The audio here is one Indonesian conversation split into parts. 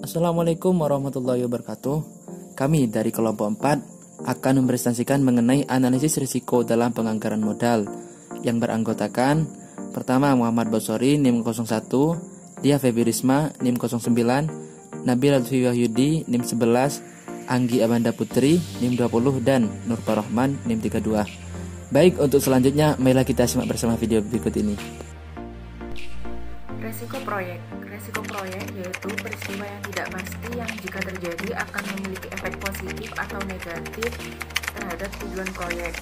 Assalamualaikum warahmatullahi wabarakatuh. Kami dari kelompok 4 akan mempresentasikan mengenai analisis risiko dalam penganggaran modal yang beranggotakan pertama Muhammad Bosori NIM 01, Dia Febi Risma NIM 09, Nabil Lutfi Wahyudi NIM 11, Anggi Amanda Putri NIM 20 dan Nur Rahman NIM 32. Baik, untuk selanjutnya marilah kita simak bersama video berikut ini. Resiko proyek yaitu peristiwa yang tidak pasti yang jika terjadi akan memiliki efek positif atau negatif terhadap tujuan proyek.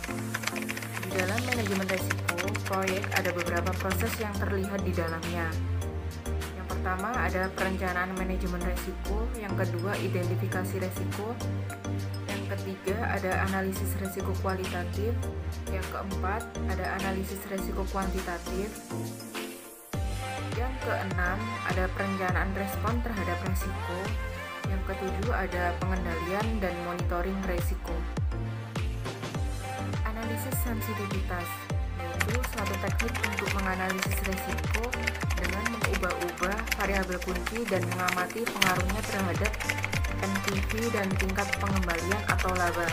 Di dalam manajemen resiko proyek ada beberapa proses yang terlihat di dalamnya. Yang pertama ada perencanaan manajemen resiko, yang kedua identifikasi resiko, yang ketiga ada analisis resiko kualitatif, yang keempat ada analisis resiko kuantitatif, yang keenam ada perencanaan respon terhadap resiko, yang ketujuh ada pengendalian dan monitoring resiko. Analisis sensitivitas yaitu suatu teknik untuk menganalisis resiko dengan mengubah-ubah variabel kunci dan mengamati pengaruhnya terhadap NPV dan tingkat pengembalian atau laba.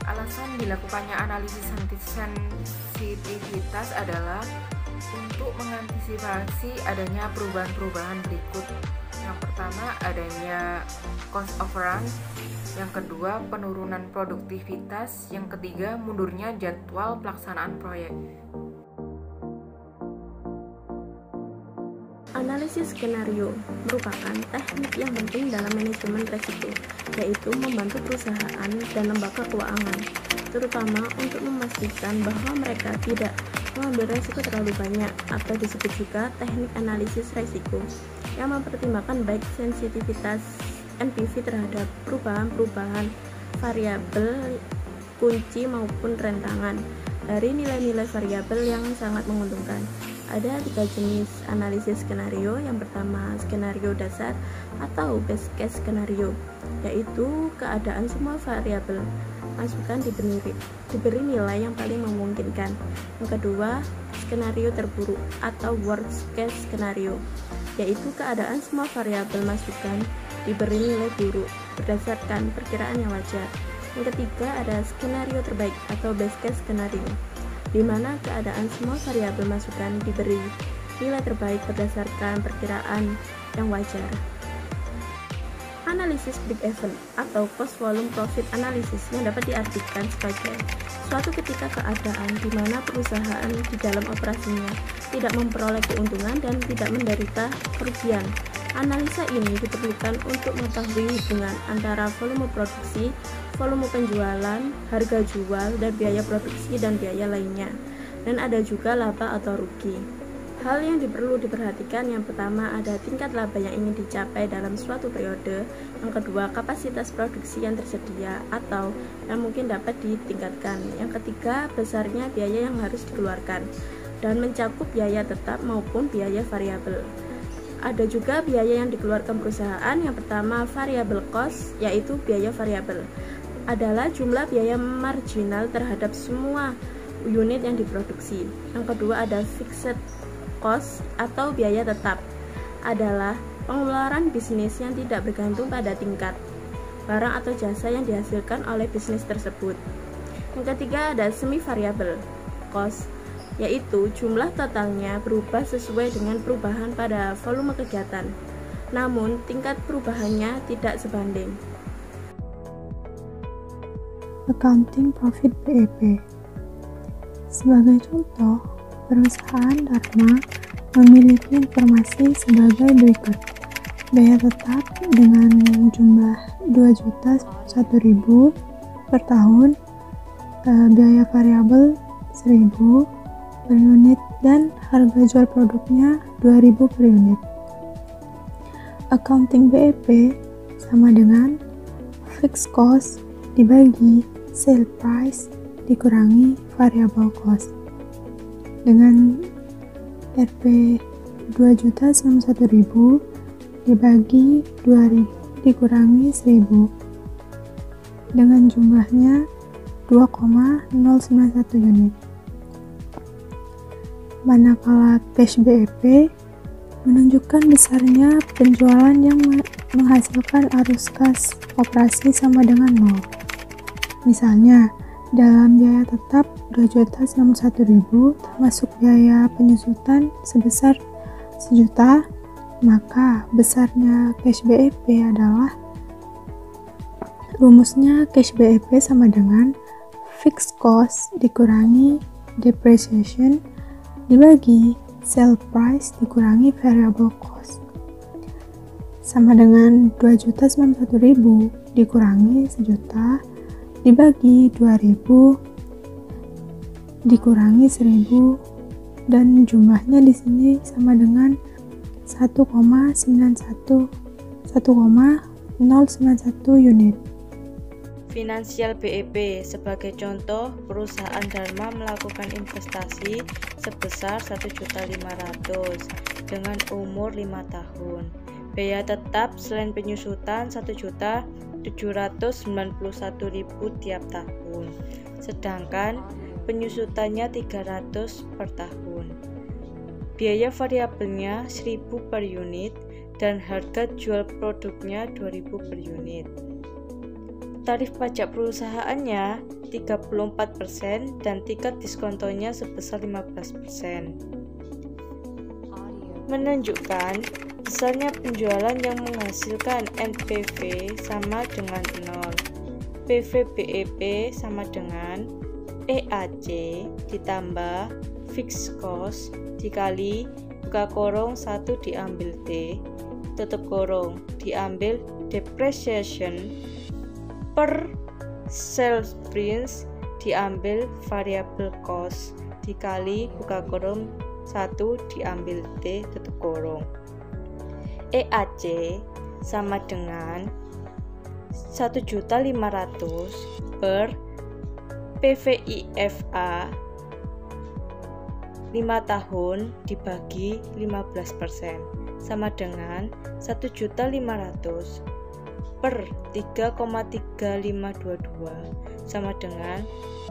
Alasan dilakukannya analisis sensitivitas adalah untuk mengantisipasi adanya perubahan-perubahan berikut. Yang pertama adanya cost overrun, yang kedua penurunan produktivitas, yang ketiga mundurnya jadwal pelaksanaan proyek. Analisis skenario merupakan teknik yang penting dalam manajemen risiko, yaitu membantu perusahaan dan lembaga keuangan, terutama untuk memastikan bahwa mereka tidak mengambil risiko terlalu banyak, atau disebut juga teknik analisis risiko yang mempertimbangkan baik sensitivitas NPV terhadap perubahan-perubahan variabel kunci maupun rentangan dari nilai-nilai variabel yang sangat menguntungkan. Ada 3 jenis analisis skenario. Yang pertama skenario dasar atau base case skenario, yaitu keadaan semua variabel masukan diberi nilai yang paling memungkinkan. Yang kedua skenario terburuk atau worst case skenario, yaitu keadaan semua variabel masukan diberi nilai buruk berdasarkan perkiraan yang wajar. Yang ketiga ada skenario terbaik atau best case skenario, di mana keadaan semua variabel masukan diberi nilai terbaik berdasarkan perkiraan yang wajar. Analisis break-even atau cost volume profit analysis yang dapat diartikan sebagai suatu ketika keadaan di mana perusahaan di dalam operasinya tidak memperoleh keuntungan dan tidak menderita kerugian. Analisa ini diperlukan untuk mengetahui hubungan antara volume produksi, volume penjualan, harga jual, dan biaya produksi dan biaya lainnya. Dan ada juga laba atau rugi. Hal yang perlu diperhatikan yang pertama ada tingkat laba yang ingin dicapai dalam suatu periode, yang kedua kapasitas produksi yang tersedia atau yang mungkin dapat ditingkatkan, yang ketiga besarnya biaya yang harus dikeluarkan dan mencakup biaya tetap maupun biaya variabel. Ada juga biaya yang dikeluarkan perusahaan. Yang pertama variable cost, yaitu biaya variabel adalah jumlah biaya marginal terhadap semua unit yang diproduksi. Yang kedua ada fixed cost atau biaya tetap, adalah pengeluaran bisnis yang tidak bergantung pada tingkat barang atau jasa yang dihasilkan oleh bisnis tersebut. Yang ketiga ada semi variable cost, yaitu jumlah totalnya berubah sesuai dengan perubahan pada volume kegiatan, namun tingkat perubahannya tidak sebanding. Accounting Profit BEP. Sebagai contoh, perusahaan Dharma memiliki informasi sebagai berikut. Biaya tetap dengan jumlah 2.001.000 per tahun, biaya variabel 1.000 per unit, dan harga jual produknya 2.000 per unit. Accounting BEP sama dengan fixed cost dibagi sale price dikurangi variable cost. Dengan Rp 2.091.000 dibagi 2.000 dikurangi 1.000 dengan jumlahnya 2,091 unit. Manakala cash BEP menunjukkan besarnya penjualan yang menghasilkan arus kas operasi sama dengan 0. Misalnya, dalam biaya tetap 2.061.000 termasuk biaya penyusutan sebesar 1 juta, maka besarnya cash BEP adalah rumusnya cash BEP sama dengan fixed cost dikurangi depreciation dibagi sale price dikurangi variable cost sama dengan 2.091.000 dikurangi 1 juta dibagi 2.000 dikurangi 1.000 dan jumlahnya di sini sama dengan 1,091 unit. Finansial BEP sebagai contoh, perusahaan Dharma melakukan investasi sebesar 1.500.000 dengan umur 5 tahun. Biaya tetap selain penyusutan 1.791.000 tiap tahun, sedangkan penyusutannya 300 per tahun. Biaya variabelnya 1.000 per unit dan harga jual produknya 2.000 per unit. Tarif pajak perusahaannya 34% dan tingkat diskontonya sebesar 15%. Menunjukkan besarnya penjualan yang menghasilkan NPV sama dengan 0. PV BEP sama dengan EAC ditambah fixed cost dikali buka kurung 1 diambil T tutup kurung diambil depreciation per sales price diambil variable cost dikali buka kurung 1 diambil T tutup kurung. EAC sama dengan 1.500.000 per PVIFA 5 tahun dibagi 15% sama dengan 1.500.000 per 3,3522 sama dengan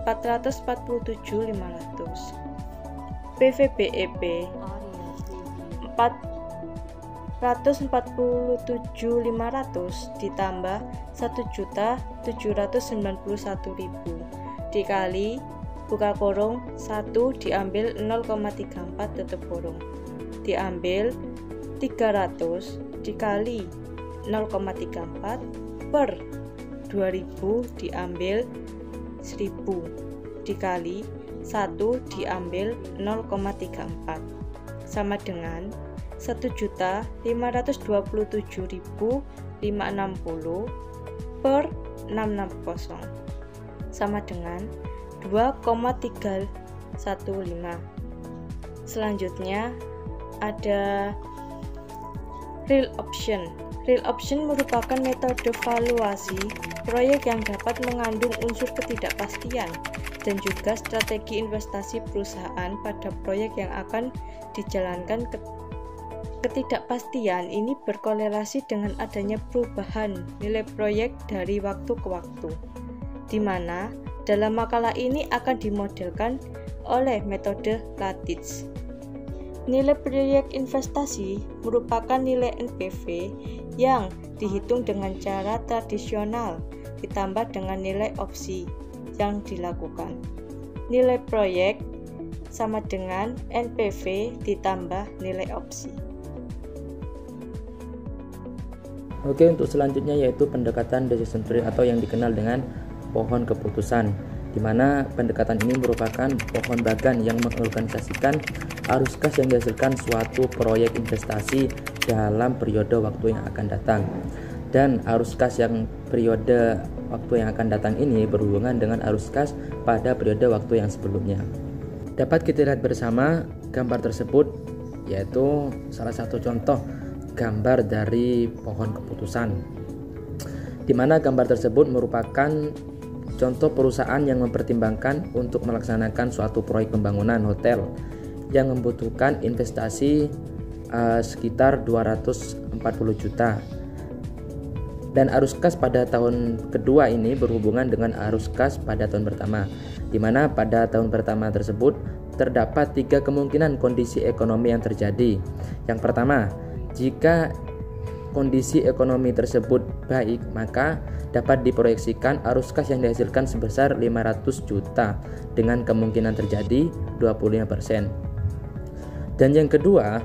447.500. PVBEP 447.500 ditambah 1.791.000 dikali buka kurung 1 diambil 0,34 tutup kurung diambil 300 dikali 0,34 per 2000 diambil 1000 dikali 1 diambil 0,34 sama dengan 1.527.560 per 660 sama dengan 2,315. Selanjutnya ada real option. Real option merupakan metode valuasi proyek yang dapat mengandung unsur ketidakpastian dan juga strategi investasi perusahaan pada proyek yang akan dijalankan. Ketidakpastian ini berkorelasi dengan adanya perubahan nilai proyek dari waktu ke waktu, di mana dalam makalah ini akan dimodelkan oleh metode Lattice. Nilai proyek investasi merupakan nilai NPV yang dihitung dengan cara tradisional ditambah dengan nilai opsi yang dilakukan. Nilai proyek sama dengan NPV ditambah nilai opsi. Oke, untuk selanjutnya yaitu pendekatan decision tree atau yang dikenal dengan pohon keputusan, di mana pendekatan ini merupakan pohon bagan yang mengorganisasikan arus kas yang dihasilkan suatu proyek investasi dalam periode waktu yang akan datang. Dan arus kas yang periode waktu yang akan datang ini berhubungan dengan arus kas pada periode waktu yang sebelumnya. Dapat kita lihat bersama gambar tersebut, yaitu salah satu contoh gambar dari pohon keputusan, di mana gambar tersebut merupakan contoh perusahaan yang mempertimbangkan untuk melaksanakan suatu proyek pembangunan hotel yang membutuhkan investasi sekitar 240 juta. Dan arus kas pada tahun kedua ini berhubungan dengan arus kas pada tahun pertama, di mana pada tahun pertama tersebut terdapat 3 kemungkinan kondisi ekonomi yang terjadi. Yang pertama, jika kondisi ekonomi tersebut baik, maka dapat diproyeksikan arus kas yang dihasilkan sebesar 500 juta dengan kemungkinan terjadi 25%. Dan yang kedua,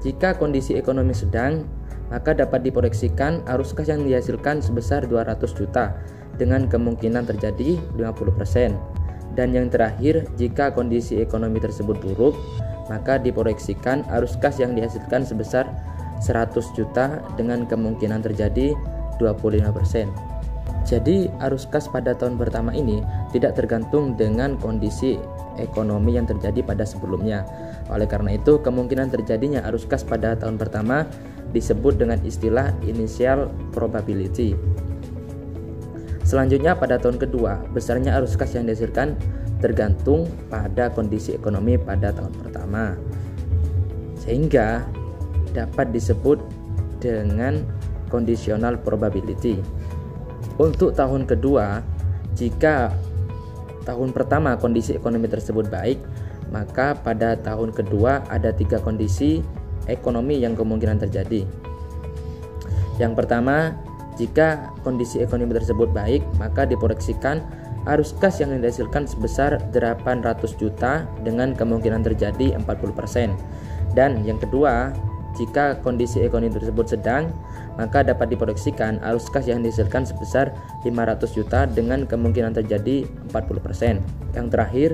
jika kondisi ekonomi sedang, maka dapat diproyeksikan arus kas yang dihasilkan sebesar 200 juta dengan kemungkinan terjadi 50%. Dan yang terakhir, jika kondisi ekonomi tersebut buruk, maka diproyeksikan arus kas yang dihasilkan sebesar 100 juta dengan kemungkinan terjadi 25%. Jadi arus kas pada tahun pertama ini tidak tergantung dengan kondisi ekonomi yang terjadi pada sebelumnya. Oleh karena itu, kemungkinan terjadinya arus kas pada tahun pertama disebut dengan istilah initial probability. Selanjutnya pada tahun kedua, besarnya arus kas yang dihasilkan tergantung pada kondisi ekonomi pada tahun pertama, sehingga dapat disebut dengan conditional probability. Untuk tahun kedua, jika tahun pertama kondisi ekonomi tersebut baik, maka pada tahun kedua ada 3 kondisi ekonomi yang kemungkinan terjadi. Yang pertama, jika kondisi ekonomi tersebut baik, maka diproyeksikan arus kas yang dihasilkan sebesar 800 juta dengan kemungkinan terjadi 40%. Dan yang kedua, jika kondisi ekonomi tersebut sedang, maka dapat diproyeksikan arus kas yang dihasilkan sebesar 500 juta dengan kemungkinan terjadi 40%. Yang terakhir,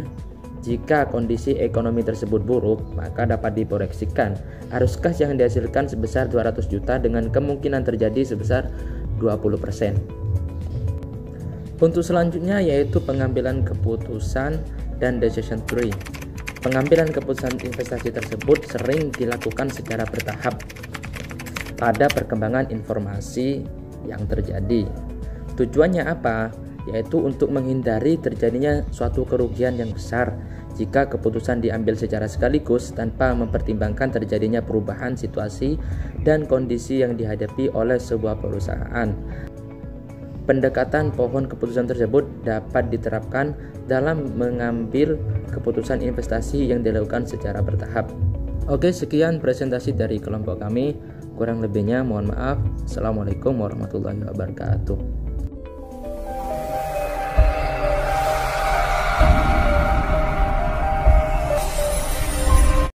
jika kondisi ekonomi tersebut buruk, maka dapat diproyeksikan arus kas yang dihasilkan sebesar 200 juta dengan kemungkinan terjadi sebesar 20%. Untuk selanjutnya yaitu pengambilan keputusan dan decision tree. Pengambilan keputusan investasi tersebut sering dilakukan secara bertahap pada perkembangan informasi yang terjadi. Tujuannya apa? Yaitu untuk menghindari terjadinya suatu kerugian yang besar jika keputusan diambil secara sekaligus tanpa mempertimbangkan terjadinya perubahan situasi dan kondisi yang dihadapi oleh sebuah perusahaan. Pendekatan pohon keputusan tersebut dapat diterapkan dalam mengambil keputusan investasi yang dilakukan secara bertahap. Oke, sekian presentasi dari kelompok kami. Kurang lebihnya mohon maaf. Assalamualaikum warahmatullahi wabarakatuh.